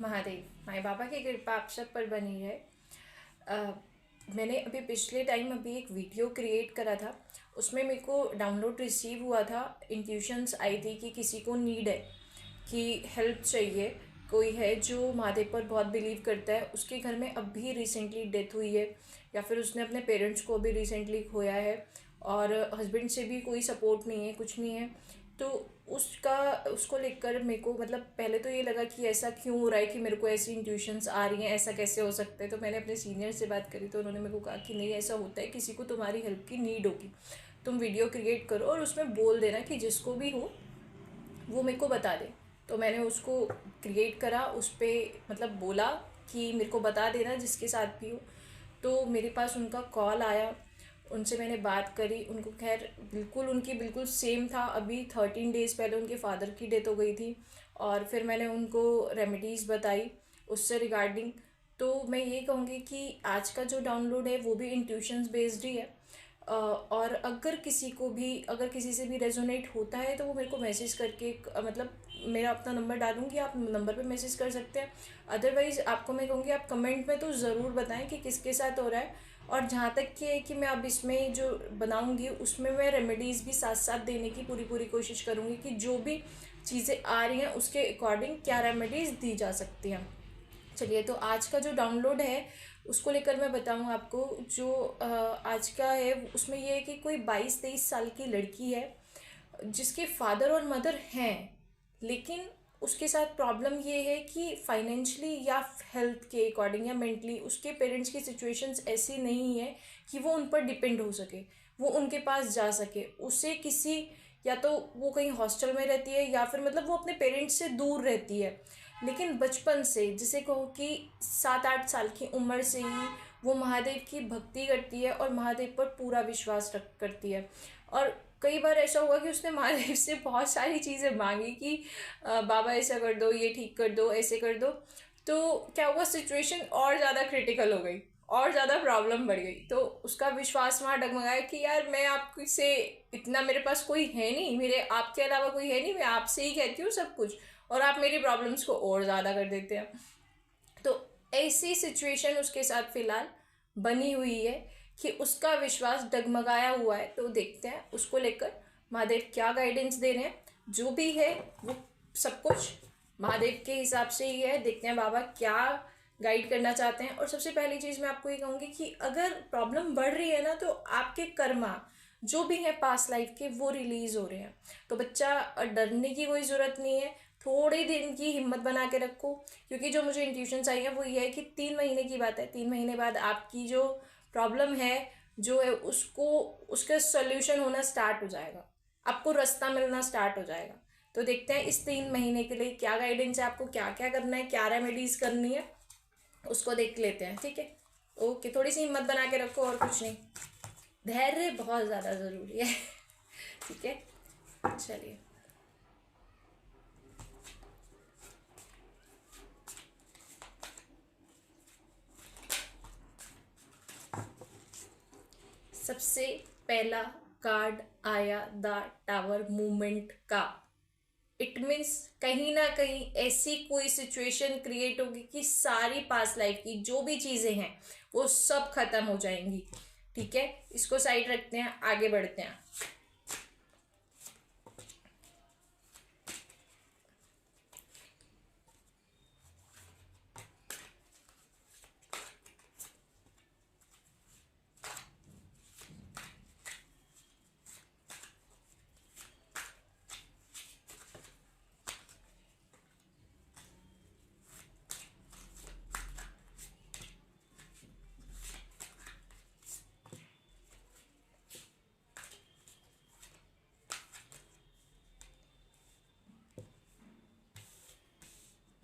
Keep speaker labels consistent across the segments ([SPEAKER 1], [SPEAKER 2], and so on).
[SPEAKER 1] महादेव, माई बाबा की कृपा आप सब पर बनी है। मैंने अभी पिछले टाइम एक वीडियो क्रिएट करा था, उसमें मेरे को डाउनलोड रिसीव हुआ था। इंट्यूशंस आई थी कि किसी को नीड है, कि हेल्प चाहिए, कोई है जो महादेव पर बहुत बिलीव करता है, उसके घर में अभी रिसेंटली डेथ हुई है, या फिर उसने अपने पेरेंट्स को अभी रिसेंटली खोया है, और हस्बैंड से भी कोई सपोर्ट नहीं है, कुछ नहीं है। तो उसको लेकर मेरे को मतलब पहले तो ये लगा कि ऐसा क्यों हो रहा है कि मेरे को ऐसी इंट्यूशंस आ रही हैं, ऐसा कैसे हो सकता है। तो मैंने अपने सीनियर से बात करी, तो उन्होंने मेरे को कहा कि नहीं, ऐसा होता है, किसी को तुम्हारी हेल्प की नीड होगी, तुम वीडियो क्रिएट करो और उसमें बोल देना कि जिसको भी हो वो मेरे को बता दे। तो मैंने उसको क्रिएट करा, उस पर मतलब बोला कि मेरे को बता देना जिसके साथ भी हो। तो मेरे पास उनका कॉल आया, उनसे मैंने बात करी। उनको खैर उनकी बिल्कुल सेम था, अभी 13 डेज़ पहले उनके फादर की डेथ हो गई थी। और फिर मैंने उनको रेमेडीज़ बताई उससे रिगार्डिंग। तो मैं ये कहूँगी कि आज का जो डाउनलोड है वो भी इंट्यूशंस बेस्ड ही है। और अगर किसी से भी रेजोनेट होता है तो वो मेरे को मैसेज करके मतलब मेरा अपना नंबर डालूंगी, आप नंबर पे मैसेज कर सकते हैं। अदरवाइज़ आपको मैं कहूँगी आप कमेंट में तो ज़रूर बताएं कि किसके साथ हो रहा है। और जहाँ तक कि है कि मैं अब इसमें जो बनाऊंगी उसमें मैं रेमेडीज़ भी साथ साथ देने की पूरी कोशिश करूँगी कि जो भी चीज़ें आ रही हैं उसके अकॉर्डिंग क्या रेमेडीज़ दी जा सकती हैं। चलिए, तो आज का जो डाउनलोड है उसको लेकर मैं बताऊँ आपको। जो आज का है उसमें ये है कि कोई 22-23 साल की लड़की है जिसके फादर और मदर हैं, लेकिन उसके साथ प्रॉब्लम ये है कि फाइनेंशियली या हेल्थ के अकॉर्डिंग या मेंटली उसके पेरेंट्स की सिचुएशंस ऐसी नहीं है कि वो उन पर डिपेंड हो सके, वो उनके पास जा सके। उसे किसी, या तो वो कहीं हॉस्टल में रहती है या फिर मतलब वो अपने पेरेंट्स से दूर रहती है, लेकिन बचपन से, जिसे कहो कि 7-8 साल की उम्र से ही वो महादेव की भक्ति करती है और महादेव पर पूरा विश्वास रख करती है। और कई बार ऐसा हुआ कि उसने महादेव से बहुत सारी चीज़ें मांगी कि बाबा ऐसा कर दो, ये ठीक कर दो, ऐसे कर दो। तो क्या हुआ, सिचुएशन और ज़्यादा क्रिटिकल हो गई और ज़्यादा प्रॉब्लम बढ़ गई। तो उसका विश्वास वहाँ डगमगाया कि यार मैं आपसे इतना, मेरे पास कोई है नहीं, मेरे आपके अलावा कोई है नहीं, मैं आपसे ही कहती हूँ सब कुछ, और आप मेरी प्रॉब्लम्स को और ज़्यादा कर देते हैं। तो ऐसी सिचुएशन उसके साथ फिलहाल बनी हुई है कि उसका विश्वास डगमगाया हुआ है। तो देखते हैं उसको लेकर महादेव क्या गाइडेंस दे रहे हैं। जो भी है वो सब कुछ महादेव के हिसाब से ही है। देखते हैं बाबा क्या गाइड करना चाहते हैं। और सबसे पहली चीज़ मैं आपको ये कहूँगी कि अगर प्रॉब्लम बढ़ रही है ना, तो आपके कर्मा जो भी है पास्ट लाइफ के वो रिलीज हो रहे हैं। तो बच्चा, डरने की कोई ज़रूरत नहीं है, थोड़े दिन की हिम्मत बना के रखो। क्योंकि जो मुझे इंट्यूशंस आई है वो ये है कि 3 महीने की बात है, 3 महीने बाद आपकी जो प्रॉब्लम है जो है उसको, उसका सोल्यूशन होना स्टार्ट हो जाएगा, आपको रास्ता मिलना स्टार्ट हो जाएगा। तो देखते हैं इस 3 महीने के लिए क्या गाइडेंस है, आपको क्या क्या करना है, क्या रेमेडीज करनी है, उसको देख लेते हैं। ठीक है, ओके, थोड़ी सी हिम्मत बना के रखो और कुछ नहीं, धैर्य बहुत ज़्यादा ज़रूरी है। ठीक है, चलिए। सबसे पहला कार्ड आया द टावर मूवमेंट का। इट मीन्स कहीं ना कहीं ऐसी कोई सिचुएशन क्रिएट होगी कि सारी पास्ट लाइफ की जो भी चीज़ें हैं वो सब खत्म हो जाएंगी। ठीक है, इसको साइड रखते हैं, आगे बढ़ते हैं।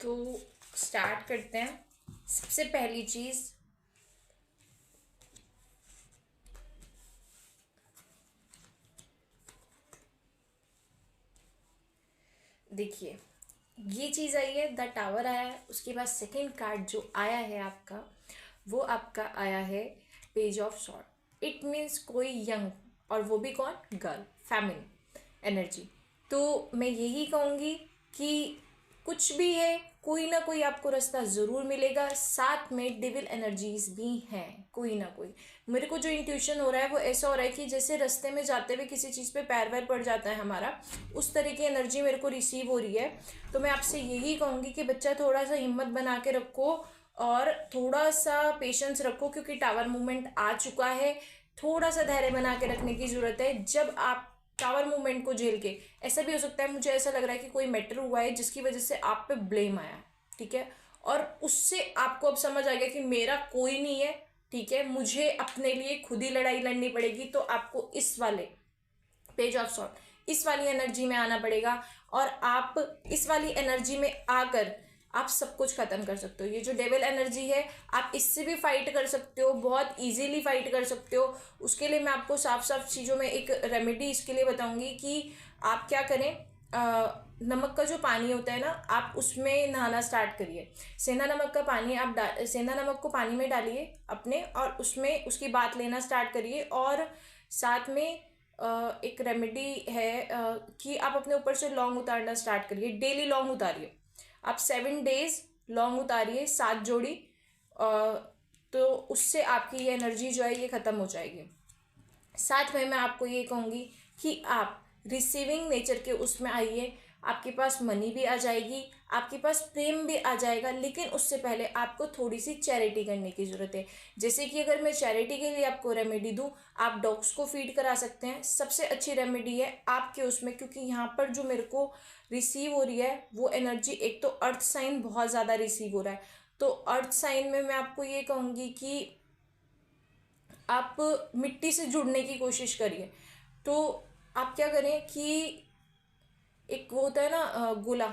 [SPEAKER 1] तो स्टार्ट करते हैं। सबसे पहली चीज़, देखिए, ये चीज़ आई है, द टावर आया है। उसके बाद सेकंड कार्ड जो आया है आपका, वो आपका आया है page of sword. It means कोई यंग, और वो भी कौन, गर्ल, फेमिनिन एनर्जी। तो मैं यही कहूँगी कि कुछ भी है कोई ना कोई आपको रास्ता ज़रूर मिलेगा। साथ में डेविल एनर्जीज भी हैं कोई ना कोई। मेरे को जो इंट्यूशन हो रहा है वो ऐसा हो रहा है कि जैसे रास्ते में जाते हुए किसी चीज़ पे पैर वैर पड़ जाता है हमारा, उस तरह की एनर्जी मेरे को रिसीव हो रही है। तो मैं आपसे यही कहूँगी कि बच्चा थोड़ा सा हिम्मत बना के रखो और थोड़ा सा पेशेंस रखो, क्योंकि टावर मूवमेंट आ चुका है। थोड़ा सा धैर्य बना के रखने की ज़रूरत है। जब आप टावर मूवमेंट को झेल के, ऐसा भी हो सकता है, मुझे ऐसा लग रहा है कि कोई मैटर हुआ है जिसकी वजह से आप पे ब्लेम आया, ठीक है, और उससे आपको अब समझ आ गया कि मेरा कोई नहीं है, ठीक है, मुझे अपने लिए खुद ही लड़ाई लड़नी पड़ेगी। तो आपको इस वाले पेज ऑफ सॉर्ट, इस वाली एनर्जी में आना पड़ेगा, और आप इस वाली एनर्जी में आकर आप सब कुछ खत्म कर सकते हो। ये जो डेविल एनर्जी है, आप इससे भी फाइट कर सकते हो, बहुत इजीली फाइट कर सकते हो। उसके लिए मैं आपको साफ साफ चीज़ों में एक रेमेडी इसके लिए बताऊंगी कि आप क्या करें। नमक का जो पानी होता है ना, आप उसमें नहाना स्टार्ट करिए। सेंधा नमक का पानी आप सेंधा नमक को पानी में डालिए अपने, और उसमें उसकी बात लेना स्टार्ट करिए। और साथ में एक रेमेडी है कि आप अपने ऊपर से लौंग उतारना स्टार्ट करिए। डेली लौंग उतारिए, आप 7 days लौंग उतारिए, 7 जोड़ी। तो उससे आपकी ये एनर्जी जो है ये ख़त्म हो जाएगी। साथ में मैं आपको ये कहूँगी कि आप रिसीविंग नेचर के उसमें आइए। आपके पास मनी भी आ जाएगी, आपके पास प्रेम भी आ जाएगा, लेकिन उससे पहले आपको थोड़ी सी चैरिटी करने की ज़रूरत है। जैसे कि अगर मैं चैरिटी के लिए आपको रेमेडी दूं, आप डॉग्स को फीड करा सकते हैं। सबसे अच्छी रेमेडी है आपके उसमें, क्योंकि यहाँ पर जो मेरे को रिसीव हो रही है वो एनर्जी, एक तो अर्थ साइन बहुत ज़्यादा रिसीव हो रहा है। तो अर्थ साइन में मैं आपको ये कहूँगी कि आप मिट्टी से जुड़ने की कोशिश करिए। तो आप क्या करें कि एक वो होता है ना गोला,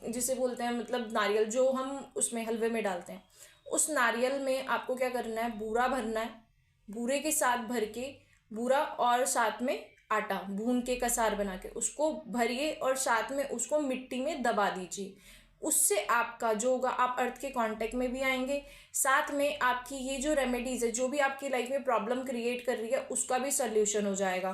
[SPEAKER 1] जिसे बोलते हैं, मतलब नारियल जो हम उसमें हलवे में डालते हैं, उस नारियल में आपको क्या करना है, बूरा भरना है। बूरे के साथ भर के, बूरा और साथ में आटा भून के कसार बना के उसको भरिए, और साथ में उसको मिट्टी में दबा दीजिए। उससे आपका जो होगा, आप अर्थ के कांटेक्ट में भी आएंगे। साथ में आपकी ये जो रेमेडीज़ है, जो भी आपकी लाइफ में प्रॉब्लम क्रिएट कर रही है, उसका भी सल्यूशन हो जाएगा।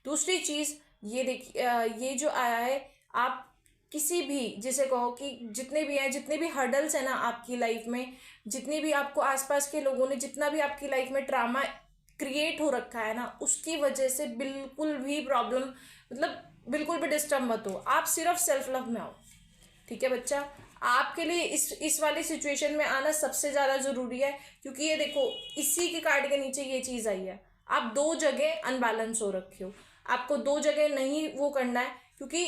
[SPEAKER 1] दूसरी चीज़ ये देखिए, ये जो आया है, आप किसी भी, जिसे कहो कि जितने भी हैं, जितने भी हर्डल्स हैं ना आपकी लाइफ में, जितनी भी आपको आसपास के लोगों ने, जितना भी आपकी लाइफ में ट्रामा क्रिएट हो रखा है ना, उसकी वजह से बिल्कुल भी प्रॉब्लम, मतलब बिल्कुल भी डिस्टर्ब मत हो। आप सिर्फ सेल्फ लव में आओ, ठीक है बच्चा। आपके लिए इस वाली सिचुएशन में आना सबसे ज़्यादा ज़रूरी है, क्योंकि ये देखो, इसी के कार्ड के नीचे ये चीज़ आई है। आप 2 जगह अनबैलेंस हो रखे हो, आपको 2 जगह नहीं वो करना है, क्योंकि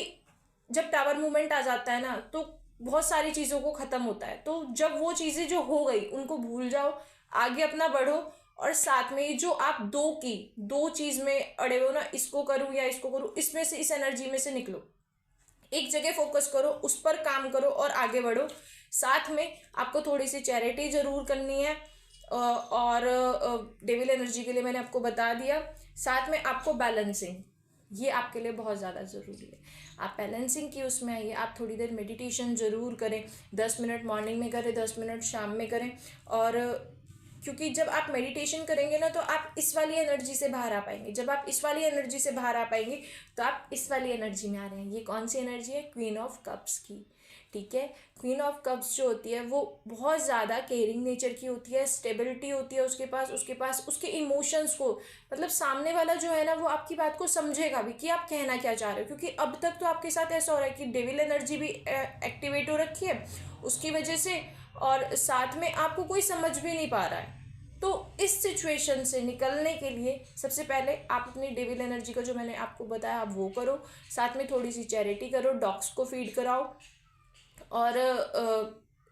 [SPEAKER 1] जब टावर मूवमेंट आ जाता है ना, तो बहुत सारी चीज़ों को ख़त्म होता है। तो जब वो चीज़ें जो हो गई उनको भूल जाओ, आगे अपना बढ़ो। और साथ में जो आप दो चीज़ में अड़े हो ना, इसको करूँ या इसको करूँ, इसमें से, इस एनर्जी में से निकलो, एक जगह फोकस करो, उस पर काम करो और आगे बढ़ो। साथ में आपको थोड़ी सी चैरिटी ज़रूर करनी है, और डेविल एनर्जी के लिए मैंने आपको बता दिया। साथ में आपको बैलेंसिंग, ये आपके लिए बहुत ज़्यादा ज़रूरी है। आप बैलेंसिंग की उसमें आइए। आप थोड़ी देर मेडिटेशन ज़रूर करें, 10 मिनट मॉर्निंग में करें, 10 मिनट शाम में करें। और क्योंकि जब आप मेडिटेशन करेंगे ना, तो आप इस वाली एनर्जी से बाहर आ पाएंगे। जब आप इस वाली एनर्जी से बाहर आ पाएंगे, तो आप इस वाली एनर्जी में आ रहे हैं। ये कौन सी एनर्जी है? क्वीन ऑफ कप्स की, ठीक है। क्वीन ऑफ कप्स जो होती है वो बहुत ज़्यादा केयरिंग नेचर की होती है, स्टेबिलिटी होती है उसके पास उसके इमोशंस को, मतलब सामने वाला जो है ना, वो आपकी बात को समझेगा भी कि आप कहना क्या चाह रहे हो। क्योंकि अब तक तो आपके साथ ऐसा हो रहा है कि डेविल एनर्जी भी एक्टिवेट हो रखी है उसकी वजह से, और साथ में आपको कोई समझ भी नहीं पा रहा है। तो इस सिचुएशन से निकलने के लिए सबसे पहले आप अपनी डेविल एनर्जी का जो मैंने आपको बताया आप वो करो। साथ में थोड़ी सी चैरिटी करो, डॉग्स को फीड कराओ, और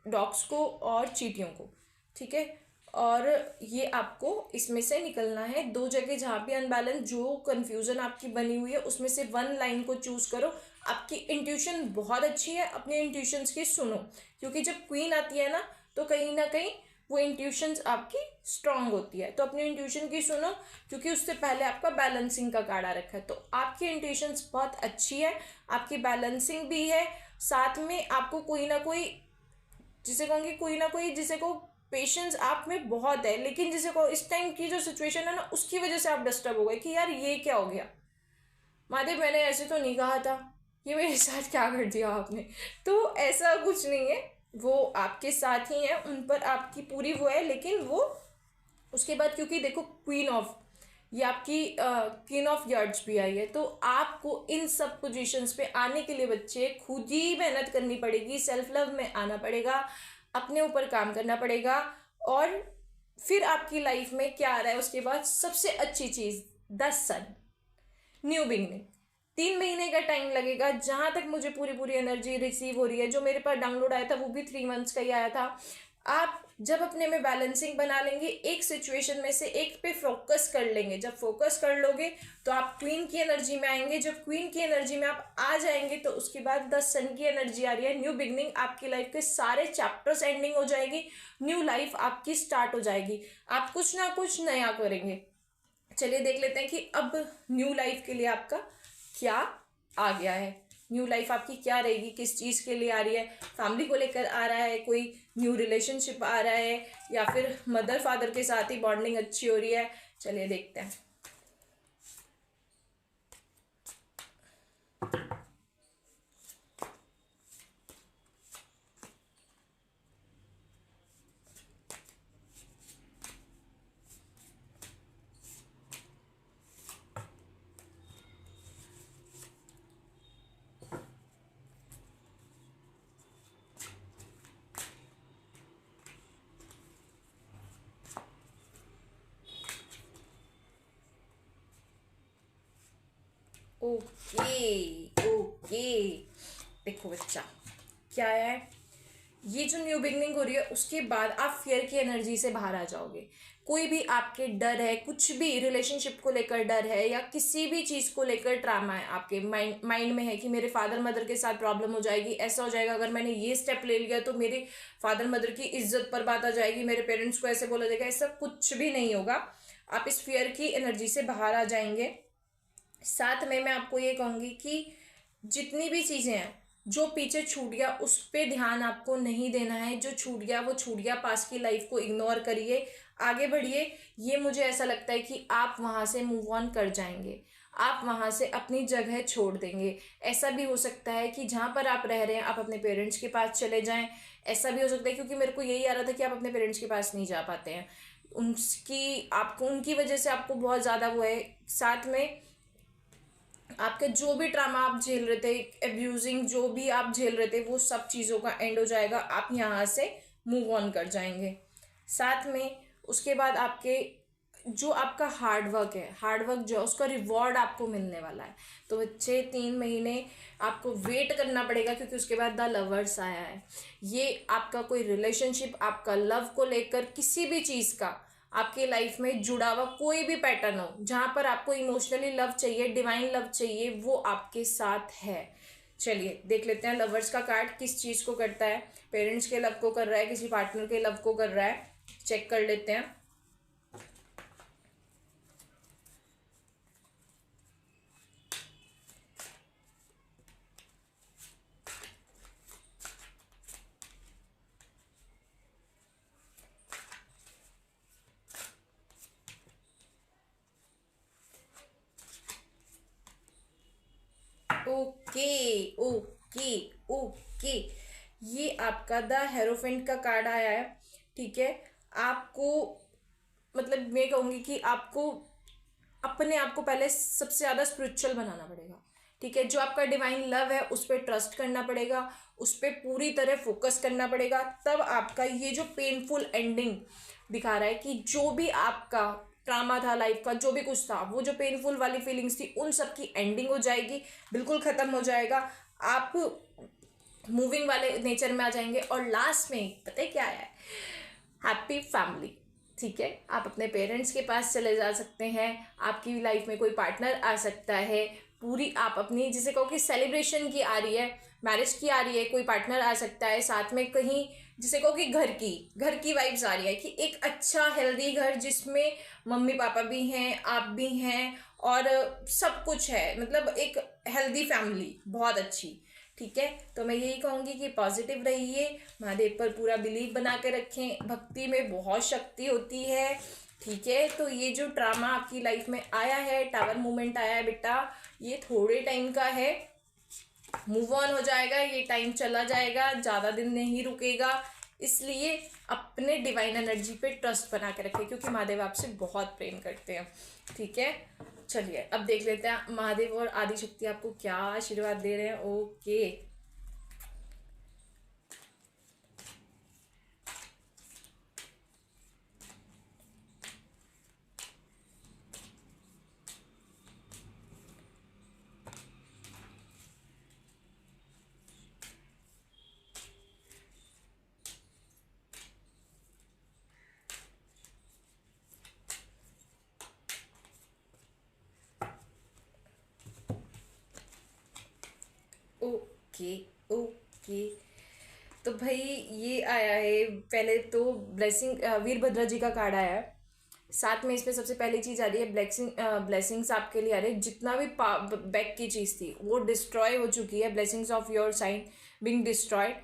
[SPEAKER 1] डॉग्स को और चींटियों को, ठीक है। और ये आपको इसमें से निकलना है। 2 जगह जहाँ भी अनबैलेंस, जो कन्फ्यूज़न आपकी बनी हुई है, उसमें से 1 लाइन को चूज़ करो। आपकी इंट्यूशन बहुत अच्छी है, अपने इंट्यूशंस की सुनो, क्योंकि जब क्वीन आती है ना, तो कहीं ना कहीं वो इंट्यूशंस आपकी स्ट्रांग होती है। तो अपनी इंट्यूशन की सुनो, क्योंकि उससे पहले आपका बैलेंसिंग का कार्ड आ रखा है। तो आपकी इंट्यूशंस बहुत अच्छी है, आपकी बैलेंसिंग भी है। साथ में आपको कोई ना कोई, जिसे कहूँगी कोई ना कोई, जिसे को पेशेंस आप में बहुत है, लेकिन जिसे को इस टाइम की जो सिचुएशन है ना, उसकी वजह से आप डिस्टर्ब हो गए कि यार ये क्या हो गया, महादेव मैंने ऐसे तो नहीं कहा था, ये मेरे साथ क्या कर दिया आपने। तो ऐसा कुछ नहीं है, वो आपके साथ ही हैं, उन पर आपकी पूरी वो है। लेकिन वो उसके बाद, क्योंकि देखो क्वीन ऑफ, ये आपकी क्वीन ऑफ यार्ड्स भी आई है, तो आपको इन सब पोजीशंस पे आने के लिए बच्चे खुद ही मेहनत करनी पड़ेगी, सेल्फ लव में आना पड़ेगा, अपने ऊपर काम करना पड़ेगा। और फिर आपकी लाइफ में क्या आ रहा है उसके बाद, सबसे अच्छी चीज़, द सन, न्यू बिगनिंग। 3 महीने का टाइम लगेगा, जहां तक मुझे पूरी पूरी एनर्जी रिसीव हो रही है। जो मेरे पास डाउनलोड आया था वो भी 3 मंथ्स का ही आया था। आप जब अपने में बैलेंसिंग बना लेंगे, एक सिचुएशन में से एक पे फोकस कर लेंगे, जब फोकस कर लोगे तो आप क्वीन की एनर्जी में आएंगे। जब क्वीन की एनर्जी में आप आ जाएंगे तो उसके बाद द सन की एनर्जी आ रही है, न्यू बिगनिंग। आपकी लाइफ के सारे चैप्टर्स एंडिंग हो जाएगी, न्यू लाइफ आपकी स्टार्ट हो जाएगी, आप कुछ ना कुछ नया करेंगे। चलिए देख लेते हैं कि अब न्यू लाइफ के लिए आपका क्या आ गया है। न्यू लाइफ आपकी क्या रहेगी, किस चीज़ के लिए आ रही है। फैमिली को लेकर आ रहा है, कोई न्यू रिलेशनशिप आ रहा है, या फिर मदर फादर के साथ ही बॉन्डिंग अच्छी हो रही है। चलिए देखते हैं। ओके ओके, देखो बच्चा क्या है, ये जो न्यू बिगनिंग हो रही है उसके बाद आप फियर की एनर्जी से बाहर आ जाओगे। कोई भी आपके डर है, कुछ भी रिलेशनशिप को लेकर डर है, या किसी भी चीज़ को लेकर ट्रामा है आपके माइंड में है कि मेरे फादर मदर के साथ प्रॉब्लम हो जाएगी, ऐसा हो जाएगा, अगर मैंने ये स्टेप ले लिया तो मेरे फादर मदर की इज्जत पर बात आ जाएगी, मेरे पेरेंट्स को ऐसे बोला जाएगा, ऐसा कुछ भी नहीं होगा। आप इस फियर की एनर्जी से बाहर आ जाएंगे। साथ में मैं आपको ये कहूँगी कि जितनी भी चीज़ें हैं, जो पीछे छूट गया उस पे ध्यान आपको नहीं देना है। जो छूट गया वो छूट गया, पास की लाइफ को इग्नोर करिए, आगे बढ़िए। ये मुझे ऐसा लगता है कि आप वहाँ से मूव ऑन कर जाएंगे, आप वहाँ से अपनी जगह छोड़ देंगे। ऐसा भी हो सकता है कि जहाँ पर आप रह रहे हैं आप अपने पेरेंट्स के पास चले जाएं। ऐसा भी हो सकता है, क्योंकि मेरे को यही आ रहा था कि आप अपने पेरेंट्स के पास नहीं जा पाते हैं, उनकी आपको उनकी वजह से आपको बहुत ज़्यादा वो है। साथ में आपके जो भी ट्रामा आप झेल रहे थे, एब्यूजिंग जो भी आप झेल रहे थे, वो सब चीज़ों का एंड हो जाएगा, आप यहाँ से मूव ऑन कर जाएंगे। साथ में उसके बाद आपके जो आपका हार्ड वर्क है, हार्ड वर्क जो है उसका रिवॉर्ड आपको मिलने वाला है। तो बच्चे 3 महीने आपको वेट करना पड़ेगा, क्योंकि उसके बाद द लवर्स आया है। ये आपका कोई रिलेशनशिप, आपका लव को लेकर किसी भी चीज़ का आपके लाइफ में जुड़ा हुआ कोई भी पैटर्न हो, जहाँ पर आपको इमोशनली लव चाहिए, डिवाइन लव चाहिए, वो आपके साथ है। चलिए देख लेते हैं लवर्स का कार्ड किस चीज़ को करता है। पेरेंट्स के लव को कर रहा है, किसी पार्टनर के लव को कर रहा है, चेक कर लेते हैं। ओके ओके ओके, ये आपका द हेरोफेंट का कार्ड आया है। ठीक है, आपको मतलब मैं कहूँगी कि आपको अपने आप को पहले सबसे ज़्यादा स्पिरिचुअल बनाना पड़ेगा। ठीक है, जो आपका डिवाइन लव है उस पर ट्रस्ट करना पड़ेगा, उस पर पूरी तरह फोकस करना पड़ेगा। तब आपका ये जो पेनफुल एंडिंग दिखा रहा है कि जो भी आपका ट्रामा था लाइफ का, जो भी कुछ था, वो जो पेनफुल वाली फीलिंग्स थी, उन सब की एंडिंग हो जाएगी, बिल्कुल ख़त्म हो जाएगा। आप मूविंग वाले नेचर में आ जाएंगे। और लास्ट में पता है क्या है, हैप्पी फैमिली। ठीक है, आप अपने पेरेंट्स के पास चले जा सकते हैं, आपकी लाइफ में कोई पार्टनर आ सकता है, पूरी आप अपनी जिसे कहो कि सेलिब्रेशन की आ रही है, मैरिज की आ रही है, कोई पार्टनर आ सकता है साथ में, कहीं जिसे कहो कि घर की वाइब्स आ रही है, कि एक अच्छा हेल्दी घर जिसमें मम्मी पापा भी हैं, आप भी हैं, और सब कुछ है, मतलब एक हेल्दी फैमिली बहुत अच्छी। ठीक है, तो मैं यही कहूँगी कि पॉजिटिव रहिए, महादेव पर पूरा बिलीव बना के रखें, भक्ति में बहुत शक्ति होती है। ठीक है, तो ये जो ड्रामा आपकी लाइफ में आया है, टावर मूवमेंट आया है बेटा, ये थोड़े टाइम का है, मूव ऑन हो जाएगा, ये टाइम चला जाएगा, ज़्यादा दिन नहीं रुकेगा। इसलिए अपने डिवाइन एनर्जी पे ट्रस्ट बना के रखें, क्योंकि महादेव आपसे बहुत प्रेम करते हैं। ठीक है, चलिए अब देख लेते हैं महादेव और आदि शक्ति आपको क्या आशीर्वाद दे रहे हैं। Okay, okay, okay. तो भाई ये आया है, पहले तो ब्लेसिंग, वीरभद्रा जी का कार्ड आया है। साथ में इसमें सबसे पहली चीज आ रही है ब्लेसिंग्स आपके लिए आ रही है। जितना भी बैक की चीज थी वो डिस्ट्रॉय हो चुकी है। Blessings of your sign being destroyed,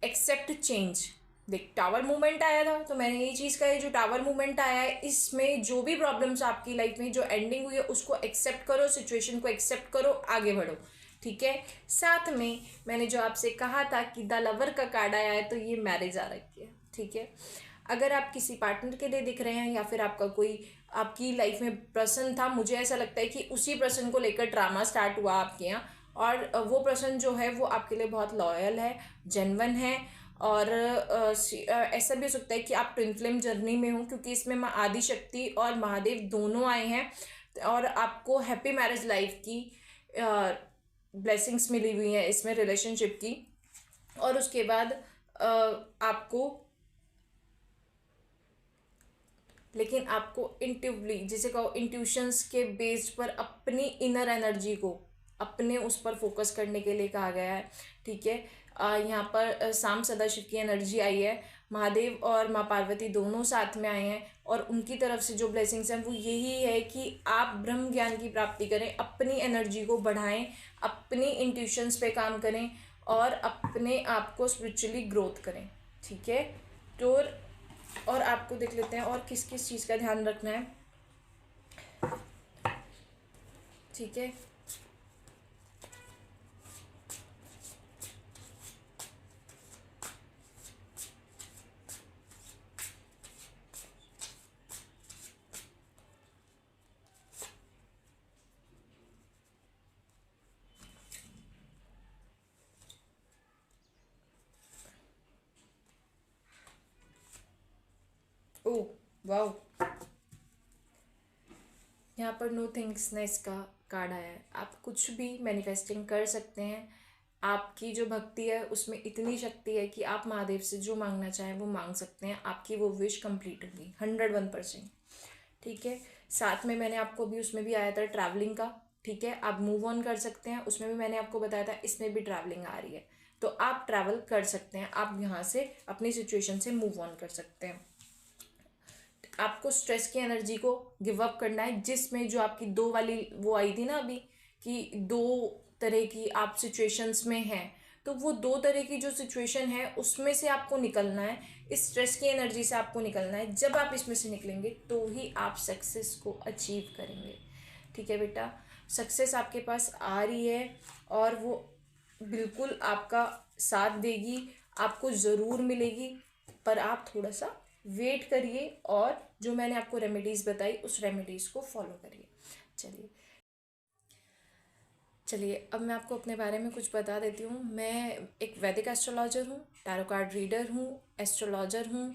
[SPEAKER 1] except change. देख, टावर मूवमेंट आया था, तो मैंने यही चीज़ कही, जो टावर मूवमेंट आया है इसमें जो भी प्रॉब्लम्स आपकी लाइफ में जो एंडिंग हुई है उसको एक्सेप्ट करो, सिचुएशन को एक्सेप्ट करो, आगे बढ़ो। ठीक है, साथ में मैंने जो आपसे कहा था कि द लवर का कार्ड आया है, तो ये मैरिज आ रखी है। ठीक है, अगर आप किसी पार्टनर के लिए दिख रहे हैं या फिर आपका कोई आपकी लाइफ में पर्सन था, मुझे ऐसा लगता है कि उसी पर्सन को लेकर ड्रामा स्टार्ट हुआ आपके यहाँ। और वो पर्सन जो है वो आपके लिए बहुत लॉयल है, जेन्युइन है। और ऐसा भी हो सकता है कि आप ट्विन फ्लेम जर्नी में हो, क्योंकि इसमें माँ आदि शक्ति और महादेव दोनों आए हैं। और आपको हैप्पी मैरिज लाइफ की ब्लेसिंग्स मिली हुई हैं इसमें, रिलेशनशिप की। और उसके बाद आपको, लेकिन आपको इंट्यूवली, जिसे कहो इंट्यूशंस के बेस्ड पर अपनी इनर एनर्जी को अपने उस पर फोकस करने के लिए कहा गया है। ठीक है, यहाँ पर शाम सदाशिव की एनर्जी आई है। महादेव और माँ पार्वती दोनों साथ में आए हैं, और उनकी तरफ से जो ब्लेसिंग्स हैं वो यही है कि आप ब्रह्म ज्ञान की प्राप्ति करें, अपनी एनर्जी को बढ़ाएं, अपनी इंट्यूशंस पे काम करें, और अपने आप को स्पिरिचुअली ग्रोथ करें। ठीक है, तो और आपको देख लेते हैं और किस किस चीज़ का ध्यान रखना है। ठीक है, ओ वाओ, यहाँ पर नो थिंग्सनेस का कार्ड आया है। आप कुछ भी मैनिफेस्टिंग कर सकते हैं। आपकी जो भक्ति है उसमें इतनी शक्ति है कि आप महादेव से जो मांगना चाहें वो मांग सकते हैं, आपकी वो विश कंप्लीट होगी 101%। ठीक है, साथ में मैंने आपको अभी उसमें भी आया था ट्रैवलिंग का। ठीक है, आप मूव ऑन कर सकते हैं, उसमें भी मैंने आपको बताया था, इसमें भी ट्रैवलिंग आ रही है, तो आप ट्रैवल कर सकते हैं, आप यहाँ से अपनी सिचुएशन से मूव ऑन कर सकते हैं। आपको स्ट्रेस की एनर्जी को गिव अप करना है, जिसमें जो आपकी दो वाली वो आई थी ना अभी, कि दो तरह की आप सिचुएशंस में हैं, तो वो दो तरह की जो सिचुएशन है उसमें से आपको निकलना है, इस स्ट्रेस की एनर्जी से आपको निकलना है। जब आप इसमें से निकलेंगे तो ही आप सक्सेस को अचीव करेंगे। ठीक है बेटा, सक्सेस आपके पास आ रही है, और वो बिल्कुल आपका साथ देगी, आपको ज़रूर मिलेगी। पर आप थोड़ा सा वेट करिए, और जो मैंने आपको रेमेडीज़ बताई उस रेमेडीज़ को फॉलो करिए। चलिए, चलिए अब मैं आपको अपने बारे में कुछ बता देती हूँ। मैं एक वैदिक एस्ट्रोलॉजर हूँ, टैरो कार्ड रीडर हूँ, एस्ट्रोलॉजर हूँ,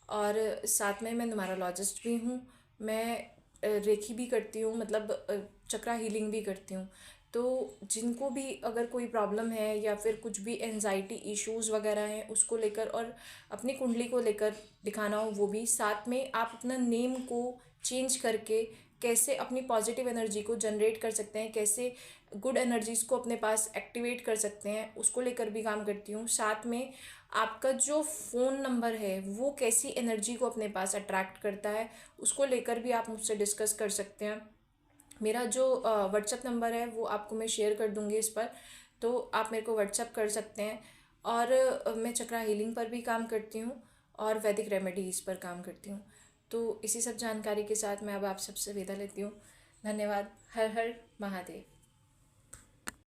[SPEAKER 1] और साथ में मैं न्यूमरोलॉजिस्ट भी हूँ। मैं रेखी भी करती हूँ, मतलब चक्रा हीलिंग भी करती हूँ। तो जिनको भी अगर कोई प्रॉब्लम है या फिर कुछ भी एनजाइटी इश्यूज़ वगैरह हैं उसको लेकर, और अपनी कुंडली को लेकर दिखाना हो, वो भी साथ में आप अपना नेम को चेंज करके कैसे अपनी पॉजिटिव एनर्जी को जनरेट कर सकते हैं, कैसे गुड एनर्जीज़ को अपने पास एक्टिवेट कर सकते हैं, उसको लेकर भी काम करती हूँ। साथ में आपका जो फ़ोन नंबर है वो कैसी एनर्जी को अपने पास अट्रैक्ट करता है, उसको लेकर भी आप मुझसे डिस्कस कर सकते हैं। मेरा जो व्हाट्सएप नंबर है वो आपको मैं शेयर कर दूँगी इस पर, तो आप मेरे को व्हाट्सएप कर सकते हैं। और मैं चक्रा हीलिंग पर भी काम करती हूँ, और वैदिक रेमेडीज़ पर काम करती हूँ। तो इसी सब जानकारी के साथ मैं अब आप सबसे विदा लेती हूँ। धन्यवाद। हर हर महादेव।